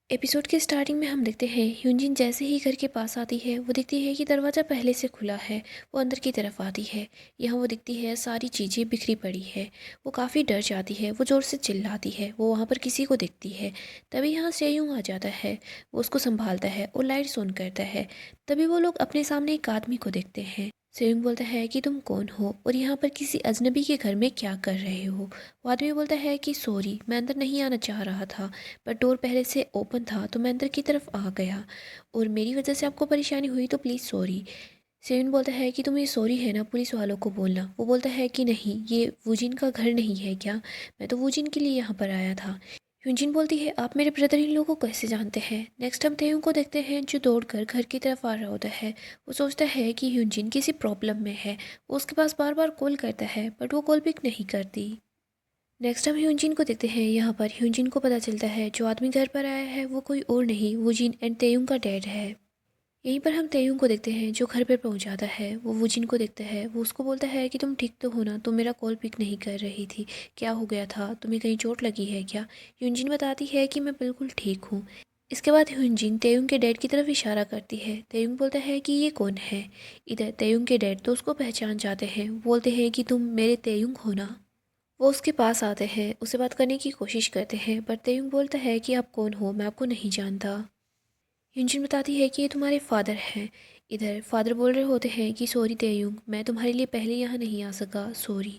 Episode के starting में हम देखते हैं ह्यूनजिन जैसे ही घर के पास आती है वो दिखती है कि दरवाज़ा पहले से खुला है। वो अंदर की तरफ आती है। यहाँ वो दिखती है सारी चीज़ें बिखरी पड़ी है। वो काफ़ी डर जाती है। वो ज़ोर से चिल्लाती है। वो वहाँ पर किसी को देखती है। तभी यहाँ सेयूंग आ जाता है। वो उसको संभालता है और लाइट्स ऑन करता है। तभी वो लोग अपने सामने एक आदमी को देखते हैं। सेयूंग बोलता है कि तुम कौन हो और यहाँ पर किसी अजनबी के घर में क्या कर रहे हो। वो आदमी बोलता है कि सॉरी, मैं अंदर नहीं आना चाह रहा था, पर डोर पहले से ओपन था तो मैं अंदर की तरफ आ गया और मेरी वजह से आपको परेशानी हुई तो प्लीज़ सॉरी। सेविन बोलता है कि तुम ये सॉरी है ना पुलिस वालों को बोलना। वो बोलता है कि नहीं, ये वूजिन का घर नहीं है क्या, मैं तो वूजिन के लिए यहाँ पर आया था। यूजिन बोलती है आप मेरे ब्रदर इन लोगों को कैसे जानते हैं। नेक्स्ट हम तेयों को देखते हैं जो दौड़कर घर की तरफ आ रहा होता है। वो सोचता है कि यूजिन किसी प्रॉब्लम में है। वो उसके पास बार बार कॉल करता है बट वो कॉल पिक नहीं करती। नेक्स्ट हम ह्यूनजिन को देखते हैं। यहाँ पर ह्यूनजिन को पता चलता है जो आदमी घर पर आया है वो कोई और नहीं वूजिन एंड तेयुंग का डैड है। यहीं पर हम तेयुंग को देखते हैं जो घर पर पहुँच जाता है। वो वूजिन को देखता है। वो उसको बोलता है कि तुम ठीक तो हो ना, तुम मेरा कॉल पिक नहीं कर रही थी, क्या हो गया था, तुम्हें कहीं चोट लगी है क्या। ह्यूनजिन बताती है कि मैं बिल्कुल ठीक हूँ। इसके बाद ह्यूनजिन तेयुंग के डैड की तरफ इशारा करती है। तेयुंग बोलता है कि ये कौन है। इधर तेयुंग के डैड तो उसको पहचान जाते हैं। बोलते हैं कि तुम मेरे तेयुंग हो ना। वो उसके पास आते हैं, उससे बात करने की कोशिश करते हैं पर तेयुंग बोलता है कि आप कौन हो, मैं आपको नहीं जानता। यूनजिन बताती है कि ये तुम्हारे फादर हैं। इधर फादर बोल रहे होते हैं कि सॉरी तेयुंग, मैं तुम्हारे लिए पहले यहाँ नहीं आ सका, सॉरी।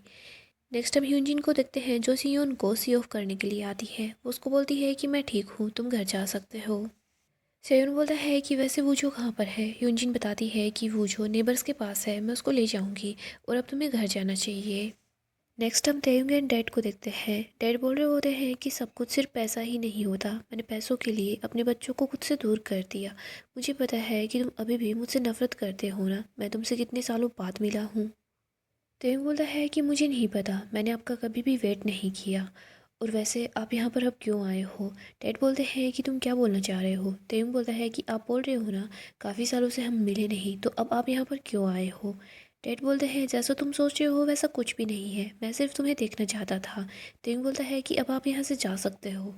नेक्स्ट हम ह्यूनजिन को देखते हैं जो सियोन को सी ऑफ करने के लिए आती है। वो उसको बोलती है कि मैं ठीक हूँ, तुम घर जा सकते हो। सेयोन बोलता है कि वैसे वूजो कहाँ पर है। ह्यूनजिन बताती है कि वूजो नेबर्स के पास है, मैं उसको ले जाऊँगी और अब तुम्हें घर जाना चाहिए। नेक्स्ट हम तेयुंग एंड डैड को देखते हैं। डैड बोल रहे होते हैं कि सब कुछ सिर्फ पैसा ही नहीं होता, मैंने पैसों के लिए अपने बच्चों को खुद से दूर कर दिया। मुझे पता है कि तुम अभी भी मुझसे नफरत करते हो ना, मैं तुमसे कितने सालों बाद मिला हूँ। तेयुंग बोलता है कि मुझे नहीं पता, मैंने आपका कभी भी वेट नहीं किया, और वैसे आप यहाँ पर अब क्यों आए हो। डैड बोलते हैं कि तुम क्या बोलना चाह रहे हो। तेयुंग बोलता है कि आप बोल रहे हो ना काफ़ी सालों से हम मिले नहीं, तो अब आप यहाँ पर क्यों आए हो। डैड बोलते हैं जैसा तुम सोच रहे हो वैसा कुछ भी नहीं है, मैं सिर्फ तुम्हें देखना चाहता था। तेयुंग बोलता है कि अब आप यहाँ से जा सकते हो।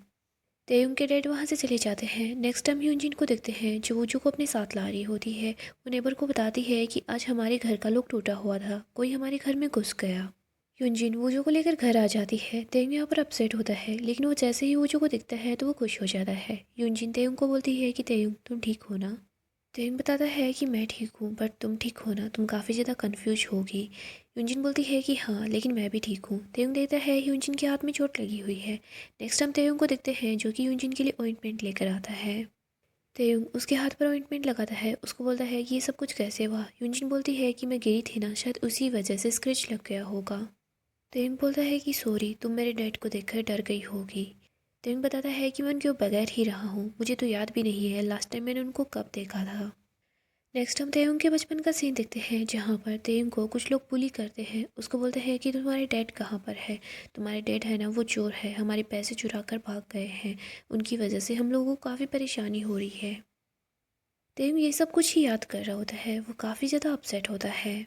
तेयुंग के डैड वहाँ से चले जाते हैं। नेक्स्ट टाइम ह्यूनजिन को देखते हैं जो वूजू को अपने साथ ला रही होती है। वो नेबर को बताती है कि आज हमारे घर का लॉक टूटा हुआ था, कोई हमारे घर में घुस गया। ह्यूनजिन वूजू को लेकर घर आ जाती है। तेयुंग यहाँ पर अपसेट होता है लेकिन वो जैसे ही वूजू को दिखता है तो वो खुश हो जाता है। ह्यूनजिन तेयुंग को बोलती है कि तेयुंग तुम ठीक हो ना। तेयुंग बताता है कि मैं ठीक हूँ बट तुम ठीक हो ना, तुम काफ़ी ज़्यादा कन्फ्यूज होगी। यूनजिन बोलती है कि हाँ लेकिन मैं भी ठीक हूँ। तेयुंग देखता है यूनजिन के हाथ में चोट लगी हुई है। नेक्स्ट हम तेयुंग को देखते हैं जो कि यूनजिन के लिए ऑइंटमेंट लेकर आता है। तेयुंग उसके हाथ पर ऑइंटमेंट लगाता है। उसको बोलता है कि ये सब कुछ कैसे हुआ। यूनजिन बोलती है कि मैं गिरी थी ना, शायद उसी वजह से स्क्रैच लग गया होगा। तेयुंग बोलता है कि सॉरी, तुम मेरे डैड को देखकर डर गई होगी। तेयुंग बताता है कि मैं उनके बगैर ही रहा हूँ, मुझे तो याद भी नहीं है लास्ट टाइम मैंने उनको कब देखा था। नेक्स्ट हम तेयुंग के बचपन का सीन देखते हैं जहाँ पर तेयुंग को कुछ लोग बुली करते हैं। उसको बोलते हैं कि तुम्हारे डैड कहाँ पर है, तुम्हारे डैड है ना वो चोर है, हमारे पैसे चुरा कर भाग गए हैं, उनकी वजह से हम लोगों को काफ़ी परेशानी हो रही है। तेयुंग ये सब कुछ ही याद कर रहा होता है। वो काफ़ी ज़्यादा अपसेट होता है।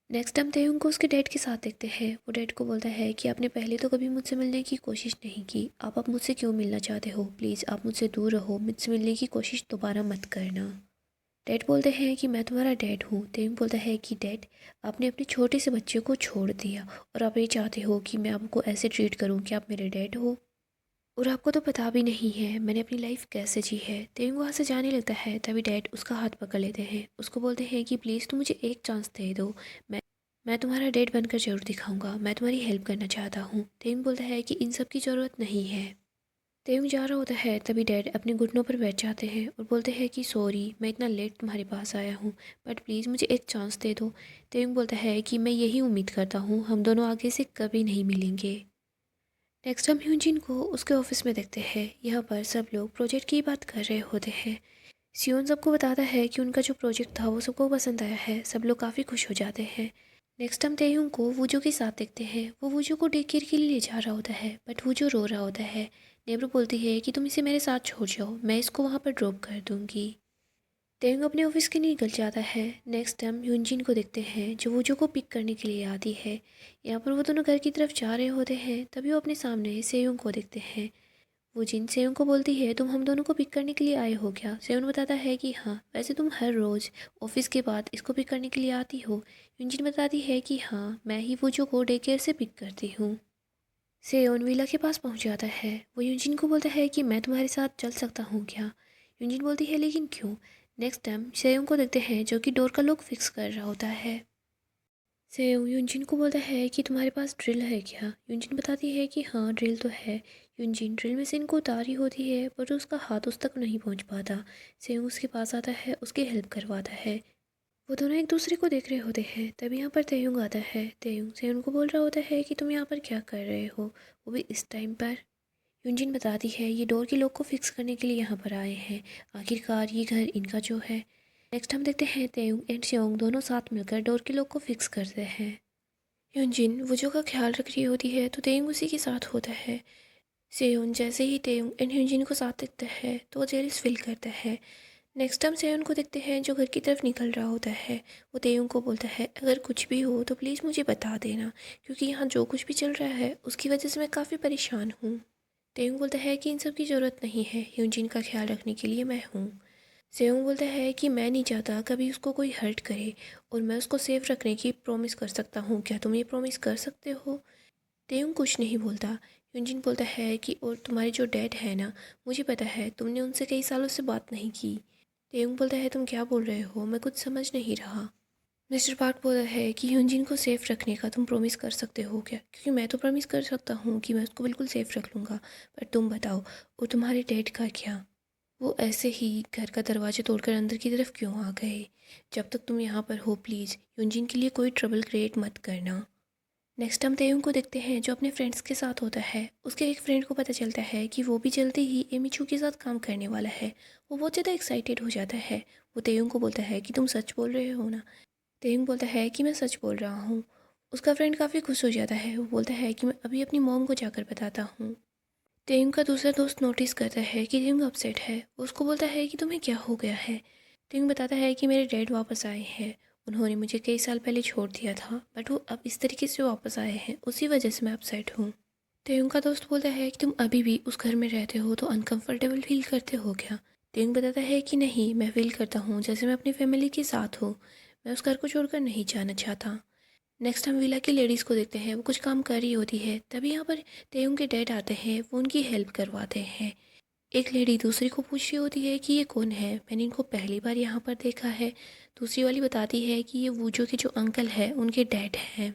नेक्स्ट हम तेयुंग को उसके डैड के साथ देखते हैं। वो डैड को बोलता है कि आपने पहले तो कभी मुझसे मिलने की कोशिश नहीं की, आप मुझसे क्यों मिलना चाहते हो, प्लीज़ आप मुझसे दूर रहो, मुझसे मिलने की कोशिश दोबारा मत करना। डैड बोलते हैं कि मैं तुम्हारा डैड हूँ। तेयुंग बोलता है कि डैड, आपने अपने छोटे से बच्चे को छोड़ दिया और आप ये चाहते हो कि मैं आपको ऐसे ट्रीट करूँ कि आप मेरे डैड हो, और आपको तो पता भी नहीं है मैंने अपनी लाइफ कैसे जी है। तेयुंग वहाँ से जाने लगता है तभी डैड उसका हाथ पकड़ लेते हैं। उसको बोलते हैं कि प्लीज़ तुम मुझे एक चांस दे दो, मैं मैं तुम्हारा डैड बनकर जरूर दिखाऊंगा, मैं तुम्हारी हेल्प करना चाहता हूँ। तेयुंग बोलता है कि इन सब की ज़रूरत नहीं है। तेयुंग जा रहा होता है तभी डैड अपने घुटनों पर बैठ जाते हैं और बोलते हैं कि सॉरी मैं इतना लेट तुम्हारे पास आया हूँ, बट प्लीज़ मुझे एक चांस दे दो। तेयुंग बोलता है कि मैं यही उम्मीद करता हूँ हम दोनों आगे से कभी नहीं मिलेंगे। नेक्स्ट हम ह्यूजिन को उसके ऑफिस में देखते हैं। यहाँ पर सब लोग प्रोजेक्ट की बात कर रहे होते हैं। सियोन सबको बताता है कि उनका जो प्रोजेक्ट था वो सबको पसंद आया है। सब लोग काफ़ी खुश हो जाते हैं। नेक्स्ट हम तेयुंग को वूजू के साथ देखते हैं। वो वूजू को डे केयर के लिए ले जा रहा होता है बट वूजू रो रहा होता है। नेब्रो बोलती है कि तुम इसे मेरे साथ छोड़ जाओ, मैं इसको वहाँ पर ड्रॉप कर दूँगी। तेयुंग अपने ऑफिस के लिए निकल जाता है। नेक्स्ट हम ह्यूनजिन को देखते हैं जो वूजू को पिक करने के लिए आती है। यहाँ पर वो दोनों घर की तरफ जा रहे होते हैं तभी वो अपने सामने सेयुंग को देखते हैं। वो जिन सेयों को बोलती है तुम हम दोनों को पिक करने के लिए आए हो क्या। सेयोन बताता है कि हाँ, वैसे तुम हर रोज़ ऑफिस के बाद इसको पिक करने के लिए आती हो। यूनजिन बताती है कि हाँ, मैं ही वूजो को डे केयर से पिक करती हूँ। सेयोन विला के पास पहुँच जाता है। वो यूनजिन को बोलता है कि मैं तुम्हारे साथ चल सकता हूँ क्या। यूनजिन बोलती है लेकिन क्यों। नेक्स्ट टाइम सेयोन को देखते हैं जो कि डोर का लॉक फिक्स कर रहा होता है। सेयोन यूनजिन को बोलता है कि तुम्हारे पास ड्रिल है क्या। यूनजिन बताती है कि हाँ, ड्रिल तो है। यूनजिन ड्रिल मशीन को उतारी होती है पर उसका हाथ उस तक नहीं पहुंच पाता। सेयोन उसके पास आता है, उसकी हेल्प करवाता है। वो दोनों एक दूसरे को देख रहे होते हैं। तभी यहाँ पर तेयुंग आता है। तेयुंग सेयोन को बोल रहा होता है कि तुम यहाँ पर क्या कर रहे हो, वो भी इस टाइम पर। यूनजिन बताती है ये डोर के लॉक को फिक्स करने के लिए यहाँ पर आए हैं। आखिरकार ये घर इनका जो है। नेक्स्ट हम देखते हैं तेयुंग एंड सेयोंग दोनों साथ मिलकर डोर के लॉक को फिक्स करते हैं। यूनजिन वुजो का ख्याल रख रही होती है तो तेयुंग उसी के साथ होता है। सेयोन जैसे ही तेयुंग एंड यूनजिन को साथ देखता है तो वो जेलिस फील करता है। नेक्स्ट हम सेयोन को देखते हैं जो घर की तरफ निकल रहा होता है। वो तेयुंग को बोलता है अगर कुछ भी हो तो प्लीज़ मुझे बता देना, क्योंकि यहाँ जो कुछ भी चल रहा है उसकी वजह से मैं काफ़ी परेशान हूँ। तेयुंग बोलता है कि इन सब की ज़रूरत नहीं है, यूनजिन का ख्याल रखने के लिए मैं हूँ। सेयोंग बोलता है कि मैं नहीं चाहता कभी उसको कोई हर्ट करे और मैं उसको सेफ रखने की प्रॉमिस कर सकता हूँ, क्या तुम ये प्रॉमिस कर सकते हो। तेयुंग कुछ नहीं बोलता। यूनजिन बोलता है कि और तुम्हारे जो डैड है ना, मुझे पता है तुमने उनसे कई सालों से बात नहीं की। तेयुंग बोलता है तुम क्या बोल रहे हो, मैं कुछ समझ नहीं रहा। मिस्टर पार्क बोलता है कि यूनजिन को सेफ रखने का तुम प्रॉमिस कर सकते हो क्या, क्योंकि मैं तो प्रॉमिस कर सकता हूँ कि मैं उसको बिल्कुल सेफ रख लूँगा, पर तुम बताओ और तुम्हारे डैड का क्या। वो ऐसे ही घर का दरवाजा तोड़कर अंदर की तरफ क्यों आ गए। जब तक तुम यहाँ पर हो प्लीज़ यूनजिन के लिए कोई ट्रबल क्रिएट मत करना। नेक्स्ट हम तेयुंग को देखते हैं जो अपने फ्रेंड्स के साथ होता है। उसके एक फ्रेंड को पता चलता है कि वो भी जल्दी ही एमिचू के साथ काम करने वाला है। वो बहुत ज़्यादा एक्साइटेड हो जाता है। वो तेयुंग को बोलता है कि तुम सच बोल रहे हो ना। तेयुंग बोलता है कि मैं सच बोल रहा हूँ। उसका फ्रेंड काफ़ी खुश हो जाता है। वो बोलता है कि मैं अभी अपनी मॉम को जाकर बताता हूँ। तेयुंग का दूसरा दोस्त नोटिस करता है कि तेयुंग अपसेट है। वो उसको बोलता है कि तुम्हें क्या हो गया है। तेयुंग बताता है कि मेरे डैड वापस आए हैं। उन्होंने मुझे कई साल पहले छोड़ दिया था, बट वो अब इस तरीके से वापस आए हैं, उसी वजह से मैं अपसेट हूँ। तेयुंग का दोस्त बोलता है कि तुम अभी भी उस घर में रहते हो तो अनकंफर्टेबल फील करते हो क्या। तेयुंग बताता है कि नहीं, मैं फील करता हूँ जैसे मैं अपनी फैमिली के साथ हूँ। मैं उस घर को छोड़कर नहीं जाना चाहता। नेक्स्ट हम विला की लेडीज़ को देखते हैं। वो कुछ काम कर रही होती है। तभी यहाँ पर तेयुंग के डैड आते हैं। वो उनकी हेल्प करवाते हैं। एक लेडी दूसरी को पूछ रही होती है कि ये कौन है, मैंने इनको पहली बार यहाँ पर देखा है। दूसरी वाली बताती है कि ये वूजो के जो अंकल हैं उनके डैड हैं।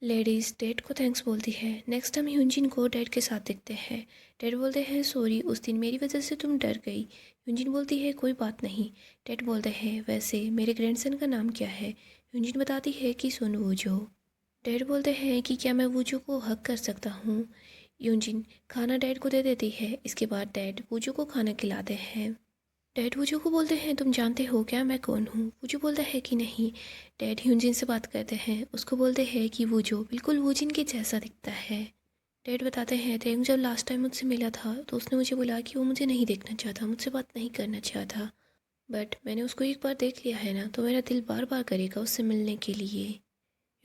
लेडीज़ डैड को थैंक्स बोलती है। नेक्स्ट हम यूनजिन को डैड के साथ देखते हैं। डैड बोलते हैं सॉरी, उस दिन मेरी वजह से तुम डर गई। यूनजिन बोलती है कोई बात नहीं। डैड बोलते हैं वैसे मेरे ग्रैंडसन का नाम क्या है। यूनजिन बताती है कि सुन वूजो। डैड बोलते हैं कि क्या मैं वूजो को हक कर सकता हूँ। यूनजिन खाना डैड को दे देती है। इसके बाद डैड वूजो को खाना खिलाते हैं। डैड वूजो को बोलते हैं तुम जानते हो क्या मैं कौन हूँ। वूजो बोलता है कि नहीं। डैड ह्यूनजिन से बात करते हैं। उसको बोलते हैं कि वूजो बिल्कुल वूजिन के जैसा दिखता है। डैड बताते हैं तेंग जब लास्ट टाइम मुझसे मिला था तो उसने मुझे बोला कि वो मुझे नहीं देखना चाहता, मुझसे बात नहीं करना चाहता, बट मैंने उसको एक बार देख लिया है ना तो मेरा दिल बार बार करेगा उससे मिलने के लिए।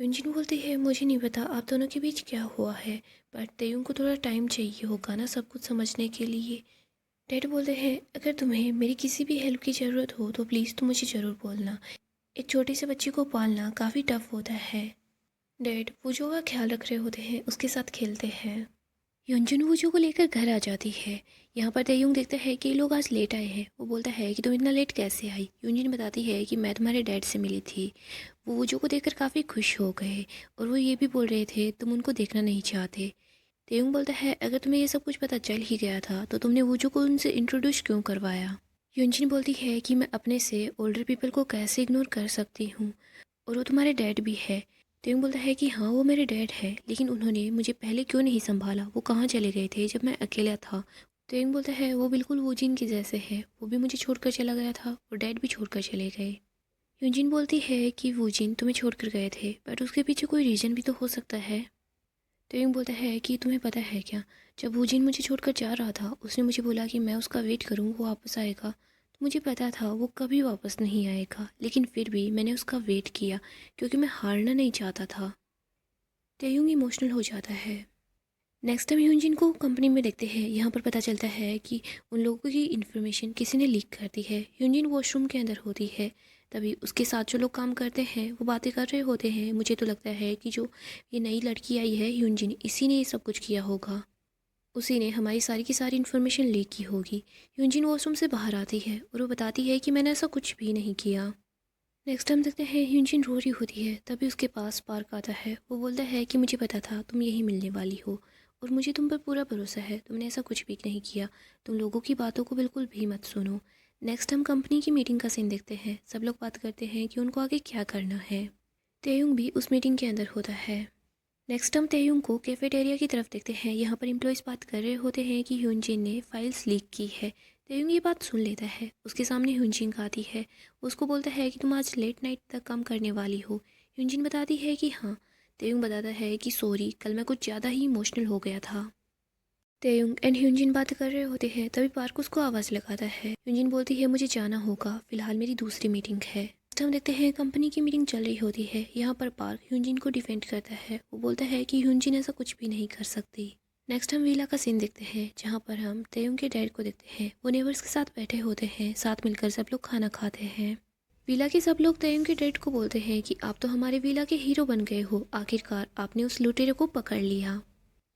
यूनजिन बोलती है मुझे नहीं पता आप दोनों के बीच क्या हुआ है, बट तेयुंग को थोड़ा टाइम चाहिए होगा ना सब कुछ समझने के लिए। डैड बोलते हैं अगर तुम्हें मेरी किसी भी हेल्प की ज़रूरत हो तो प्लीज़ तुम मुझे ज़रूर बोलना। एक छोटे से बच्चे को पालना काफ़ी टफ होता है। डैड वूजो का ख्याल रख रहे होते हैं, उसके साथ खेलते हैं। युनजुन वूजो को लेकर घर आ जाती है। यहाँ पर तयुंग देखता है कि ये लोग आज लेट आए हैं। वो बोलता है कि तुम इतना लेट कैसे आई। युनजिन बताती है कि मैं तुम्हारे डैड से मिली थी। वो वूजो को देखकर काफ़ी खुश हो गए और वो ये भी बोल रहे थे तुम उनको देखना नहीं चाहते। तेयुंग बोलता है अगर तुम्हें ये सब कुछ पता चल ही गया था तो तुमने वूजो को उनसे इंट्रोड्यूस क्यों करवाया। युनजिन बोलती है कि मैं अपने से ओल्डर पीपल को कैसे इग्नोर कर सकती हूँ, और वो तुम्हारे डैड भी है। तेयुंग बोलता है कि हाँ वो मेरे डैड है, लेकिन उन्होंने मुझे पहले क्यों नहीं संभाला, वो कहाँ चले गए थे जब मैं अकेला था। तेयुंग बोलता है वो बिल्कुल वूजिन के जैसे है, वो भी मुझे छोड़कर चला गया था और डैड भी छोड़कर चले गए। यूजिन बोलती है कि वूजिन तुम्हें छोड़कर गए थे बट उसके पीछे कोई रीज़न भी तो हो सकता है। तेयुंग बोलता है कि तुम्हें पता है क्या, जब वूजिन मुझे छोड़कर जा रहा था उसने मुझे बोला कि मैं उसका वेट करूँ, वो वापस आएगा। तो मुझे पता था वो कभी वापस नहीं आएगा, लेकिन फिर भी मैंने उसका वेट किया क्योंकि मैं हारना नहीं चाहता था। तेयुंग इमोशनल हो जाता है। नेक्स्ट टाइम ह्यूनजिन को कंपनी में देखते हैं। यहाँ पर पता चलता है कि उन लोगों की इन्फॉर्मेशन किसी ने लीक कर दी है। ह्यूनजिन वॉशरूम के अंदर होती है। तभी उसके साथ जो लोग काम करते हैं वो बातें कर रहे होते हैं। मुझे तो लगता है कि जो ये नई लड़की आई है ह्यूनजिन, इसी ने ये सब कुछ किया होगा। उसी ने हमारी सारी की सारी इन्फॉर्मेशन लीक की होगी। ह्यूनजिन वॉशरूम से बाहर आती है और वो बताती है कि मैंने ऐसा कुछ भी नहीं किया। नेक्स्ट टाइम देखते हैं ह्यूनजिन रो रही होती है। तभी उसके पास पार्क आता है। वो बोलता है कि मुझे पता था तुम यही मिलने वाली हो और मुझे तुम पर पूरा भरोसा है। तुमने ऐसा कुछ भी नहीं किया। तुम लोगों की बातों को बिल्कुल भी मत सुनो। नेक्स्ट हम कंपनी की मीटिंग का सीन देखते हैं। सब लोग बात करते हैं कि उनको आगे क्या करना है। तेयुंग भी उस मीटिंग के अंदर होता है। नेक्स्ट हम तेयुंग को कैफेटेरिया की तरफ देखते हैं। यहाँ पर एम्प्लॉयज़ बात कर रहे होते हैं कि ह्यूनजिन ने फाइल्स लीक की है। तेयुंग ये बात सुन लेता है। उसके सामने ह्यूनजिन आती है। उसको बोलता है कि तुम आज लेट नाइट तक काम करने वाली हो। ह्यूनजिन बताती है कि हाँ। तेयुंग बताता है कि सॉरी, कल मैं कुछ ज़्यादा ही इमोशनल हो गया था। तेयुंग एंड ह्यूनजिन बात कर रहे होते हैं। तभी पार्क उसको आवाज़ लगाता है। ह्यूनजिन बोलती है मुझे जाना होगा, फिलहाल मेरी दूसरी मीटिंग है। नेक्स्ट हम देखते हैं कंपनी की मीटिंग चल रही होती है। यहाँ पर पार्क ह्यूनजिन को डिफेंड करता है। वो बोलता है कि ह्यूनजिन ऐसा कुछ भी नहीं कर सकती। नेक्स्ट हम वीला का सीन देखते हैं, जहाँ पर हम तेयुंग के डैड को देखते हैं। वो नेबर्स के साथ बैठे होते हैं। साथ मिलकर सब लोग खाना खाते हैं। वीला के सब लोग तेयुंग के डैड को बोलते हैं कि आप तो हमारे वीला के हीरो बन गए हो। आखिरकार आपने उस लुटेरे को पकड़ लिया।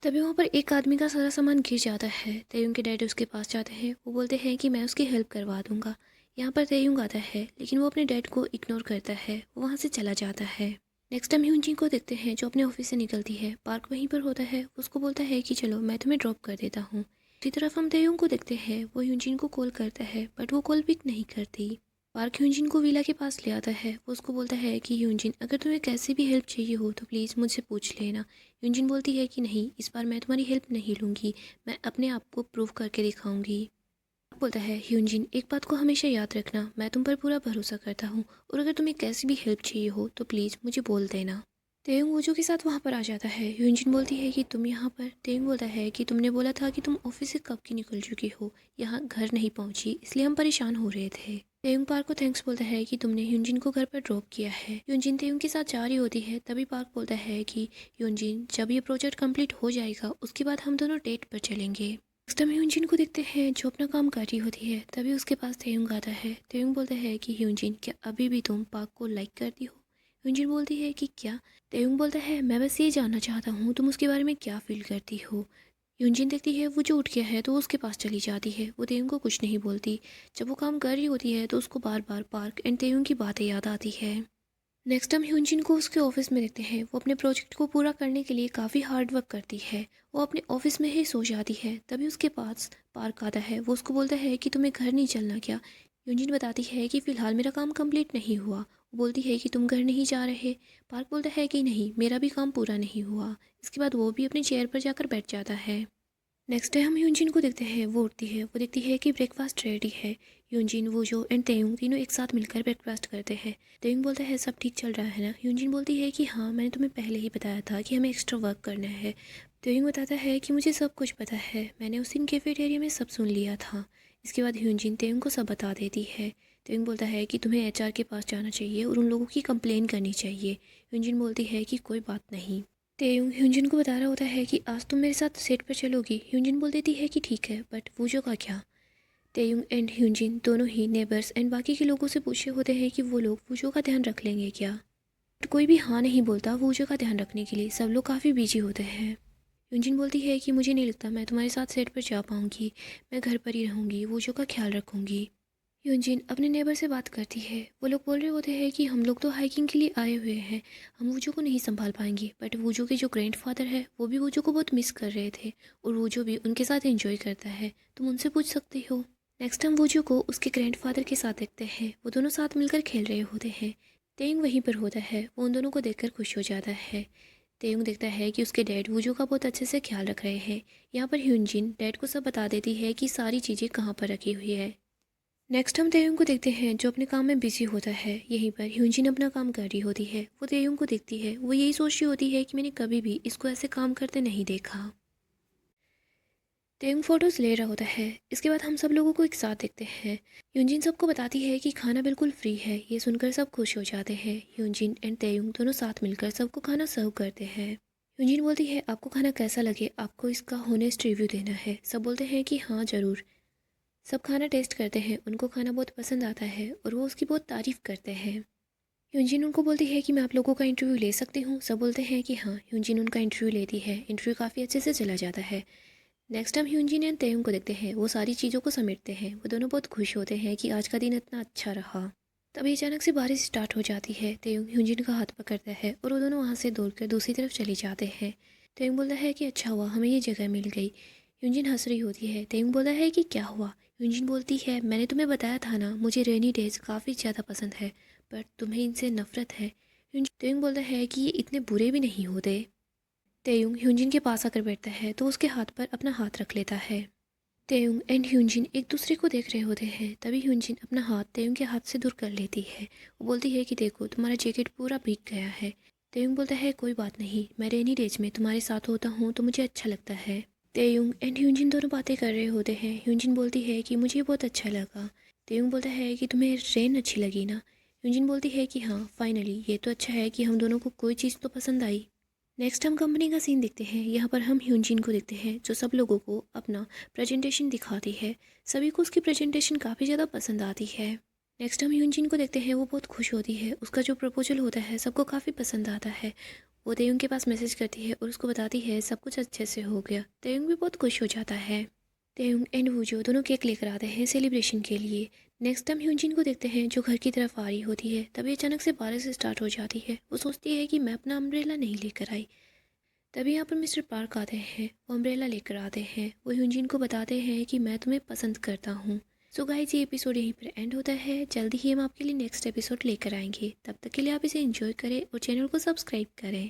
तभी वहाँ पर एक आदमी का सारा सामान गिर जाता है। तेयुंग के डैड उसके पास जाते हैं। वो बोलते हैं कि मैं उसकी हेल्प करवा दूंगा। यहाँ पर तेयुंग आता है, लेकिन वो अपने डैड को इग्नोर करता है। वो वहाँ से चला जाता है। नेक्स्ट टाइम ह्यूनजिन को देखते हैं, जो अपने ऑफिस से निकलती है। पार्क वहीं पर होता है। उसको बोलता है कि चलो मैं तुम्हें ड्रॉप कर देता हूँ। दूसरी तरफ हम तेयुंग को देखते हैं। वो ह्यूनजिन को कॉल करता है, बट वो कॉल पिक नहीं करती। पार्क ह्यूनजिन को विला के पास ले आता है। वो उसको बोलता है कि ह्यूनजिन, अगर तुम्हें कैसी भी हेल्प चाहिए हो तो प्लीज़ मुझसे पूछ लेना। यूनजिन बोलती है कि नहीं, इस बार मैं तुम्हारी हेल्प नहीं लूँगी। मैं अपने आप को प्रूव करके दिखाऊंगी। बोलता है ह्यूनजिन, एक बात को हमेशा याद रखना, मैं तुम पर पूरा भरोसा करता हूँ और अगर तुम्हें कैसी भी हेल्प चाहिए हो तो प्लीज़ मुझे बोल देना। तेयुंग वूजू के साथ वहाँ पर आ जाता है। ह्यूनजिन बोलती है कि तुम यहाँ पर। तेयुंग बोलता है कि तुमने बोला था कि तुम ऑफिस से कब की निकल चुकी हो, यहाँ घर नहीं पहुँची, इसलिए हम परेशान हो रहे थे। तेयुंग पार्क को थैंक्स बोलता है कि तुमने ह्यूनजिन को घर पर ड्रॉप किया है। ह्यूनजिन तेयुंग के साथ जा रही होती है। तभी पार्क बोलता है कि ह्यूनजिन, जब ये प्रोजेक्ट कंप्लीट हो जाएगा उसके बाद हम दोनों डेट पर चलेंगे। नेक्स्ट हम ह्यूनजिन को देखते हैं, जो अपना काम कर रही होती है। तभी उसके पास तेयुंग आता है। तेयुंग बोलता है कि ह्यूनजिन, क्या अभी भी तुम पार्क को लाइक करती हो? ह्यूनजिन बोलती है कि क्या? तेयुंग बोलता है मैं बस ये जानना चाहता हूँ तुम उसके बारे में क्या फील करती हो। ह्यूनजिन देखती है वो जो उठ गया है तो वो उसके पास चली जाती है। वो तेयुंग को कुछ नहीं बोलती। जब वो काम कर रही होती है तो उसको बार बार पार्क एंड तेयुंग की बातें याद आती है। नेक्स्ट हम ह्यूनजिन को उसके ऑफिस में देखते हैं। वो अपने प्रोजेक्ट को पूरा करने के लिए काफ़ी हार्ड वर्क करती है। वो अपने ऑफिस में ही सो जाती है। तभी उसके पास पार्क आता है। वो उसको बोलता है कि तुम्हें घर नहीं चलना क्या? ह्यूनजिन बताती है कि फ़िलहाल मेरा काम कंप्लीट नहीं हुआ। वो बोलती है कि तुम घर नहीं जा रहे? पार्क बोलता है कि नहीं, मेरा भी काम पूरा नहीं हुआ। इसके बाद वो भी अपनी चेयर पर जाकर बैठ जाता है। नेक्स्ट डे हम ह्यूनजिन को देखते हैं। वो उठती है। वो देखती है कि ब्रेकफास्ट रेडी है। ह्यूनजिन, वूजो एंड तेयुंग तीनों एक साथ मिलकर ब्रेकफास्ट करते हैं। तेयुंग बोलता है सब ठीक चल रहा है ना? ह्यूनजिन बोलती है कि हाँ, मैंने तुम्हें पहले ही बताया था कि हमें एक्स्ट्रा वर्क करना है। तेयुंग बताता है कि मुझे सब कुछ पता है, मैंने उस दिन कैफेटेरिया में सब सुन लिया था। इसके बाद ह्यूनजिन तेयुंग को सब बता देती है। तेयुंग बोलता है कि तुम्हें एचआर के पास जाना चाहिए और उन लोगों की कंप्लेन करनी चाहिए। ह्यूनजिन बोलती है कि कोई बात नहीं। तेयुंग ह्यूनजिन को बता रहा होता है कि आज तुम मेरे साथ सेट पर चलोगी। ह्यूनजिन बोल देती है कि ठीक है, बट वूजो का क्या? तेयुंग एंड ह्यूनजिन दोनों ही नेबर्स एंड बाकी के लोगों से पूछे होते हैं कि वो लोग वूजो का ध्यान रख लेंगे क्या। बट कोई भी हाँ नहीं बोलता वूजो का ध्यान रखने के लिए। सब लोग काफ़ी बिजी होते हैं। ह्यूनजिन बोलती है कि मुझे नहीं लगता मैं तुम्हारे साथ सेट पर जा पाऊँगी। मैं घर पर ही रहूँगी, वूजो का ख्याल रखूँगी। यूजिन अपने नेबर से बात करती है। वो लोग बोल रहे होते हैं कि हम लोग तो हाइकिंग के लिए आए हुए हैं, हम वूजो को नहीं संभाल पाएंगे। बट वूजो के जो ग्रैंडफादर है वो भी वूजो को बहुत मिस कर रहे थे और वूजो भी उनके साथ एंजॉय करता है, तुम उनसे पूछ सकते हो। नेक्स्ट हम वूजो को उसके ग्रैंडफादर के साथ देखते हैं। वो दोनों साथ मिलकर खेल रहे होते हैं। तेयुंग वहीं पर होता है। वो उन दोनों को देखकर खुश हो जाता है। तेयुंग देखता है कि उसके डैड वूजो का बहुत अच्छे से ख्याल रख रहे हैं। यहाँ पर ह्यूनजिन डैड को सब बता देती है कि सारी चीज़ें कहाँ पर रखी हुई है। नेक्स्ट हम तेयुंग को देखते हैं, जो अपने काम में बिजी होता है। यहीं पर ह्यूनजिन अपना काम कर रही होती है। वो तेयुंग को देखती है। वो यही सोच रही होती है कि मैंने कभी भी इसको ऐसे काम करते नहीं देखा। तेयुंग फोटोज ले रहा होता है। इसके बाद हम सब लोगों को एक साथ देखते हैं। ह्यूनजिन सबको बताती है कि खाना बिल्कुल फ्री है। ये सुनकर सब खुश हो जाते हैं। ह्यूनजिन एंड तेयुंग दोनों साथ मिलकर सबको खाना सर्व करते हैं। यूजिन बोलती है आपको खाना कैसा लगे, आपको इसका होनेस्ट रिव्यू देना है। सब बोलते हैं कि हाँ ज़रूर। सब खाना टेस्ट करते हैं, उनको खाना बहुत पसंद आता है और वो उसकी बहुत तारीफ़ करते हैं। यूजिन उनको बोलती है कि मैं आप लोगों का इंटरव्यू ले सकती हूँ। सब बोलते हैं कि हाँ। यूजिन उनका इंटरव्यू लेती है, इंटरव्यू काफ़ी अच्छे से चला जाता है। नेक्स्ट टाइम ह्यूजिन एंड तेयुंग को देखते हैं, वो सारी चीज़ों को समेटते हैं। वो दोनों बहुत खुश होते हैं कि आज का दिन इतना अच्छा रहा। तभी अचानक से बारिश स्टार्ट हो जाती है। तेयुंग ह्यूजिन का हाथ पकड़ता है और वो दोनों वहाँ से दौड़कर दूसरी तरफ चले जाते हैं। तेयुंग बोलता है कि अच्छा हुआ हमें ये जगह मिल गई। ह्यूजिन हंस रही होती है। तेयुंग बोलता है कि क्या हुआ। ह्यूजिन बोलती है मैंने तुम्हें बताया था ना, मुझे रेनी डेज काफ़ी ज़्यादा पसंद है, पर तुम्हें इनसे नफरत है। तेयुंग बोलता है कि ये इतने बुरे भी नहीं होते। तेयुंग ह्यूजिन के पास आकर बैठता है तो उसके हाथ पर अपना हाथ रख लेता है। तेयुंग एंड ह्यूजिन एक दूसरे को देख रहे होते हैं। तभी ह्यूजिन अपना हाथ तेयुंग के हाथ से दूर कर लेती है। वो बोलती है कि देखो तुम्हारा जैकेट पूरा भीग गया है। तेयुंग बोलता है कोई बात नहीं, मैं रेनी डेज में तुम्हारे साथ होता हूँ तो मुझे अच्छा लगता है। तेयुंग एंड ह्यूजिन दोनों बातें कर रहे होते हैं। ह्यूजिन बोलती है कि मुझे बहुत अच्छा लगा। तेयुंग बोलता है कि तुम्हें रेन अच्छी लगी ना। ह्यूजिन बोलती है कि हाँ फाइनली ये तो अच्छा है कि हम दोनों को कोई चीज़ तो पसंद आई। नेक्स्ट हम कंपनी का सीन देखते हैं। यहाँ पर हम ह्यूजिन को देखते हैं जो सब लोगों को अपना प्रेजेंटेशन दिखाती है। सभी को उसकी प्रेजेंटेशन काफ़ी ज़्यादा पसंद आती है। नेक्स्ट हम ह्यूजिन को देखते हैं, वो बहुत खुश होती है। उसका जो प्रपोजल होता है सबको काफ़ी पसंद आता है। वो तेयुंग के पास मैसेज करती है और उसको बताती है सब कुछ अच्छे से हो गया। तेयुंग भी बहुत खुश हो जाता है। तेयुंग एंड वूजो दोनों केक लेकर आते हैं सेलिब्रेशन के लिए। नेक्स्ट टाइम ह्यूजिन को देखते हैं जो घर की तरफ आ रही होती है। तभी अचानक से बारिश स्टार्ट हो जाती है। वो सोचती है कि मैं अपना अम्ब्रेला नहीं लेकर आई। तभी यहाँ पर मिस्टर पार्क आते हैं, वो अम्ब्रेला लेकर आते हैं। वो ह्यूजिन को बताते हैं कि मैं तुम्हें पसंद करता हूँ। सो गाइस ये एपिसोड यहीं पर एंड होता है। जल्दी ही हम आपके लिए नेक्स्ट एपिसोड लेकर आएंगे। तब तक के लिए आप इसे एंजॉय करें और चैनल को सब्सक्राइब करें।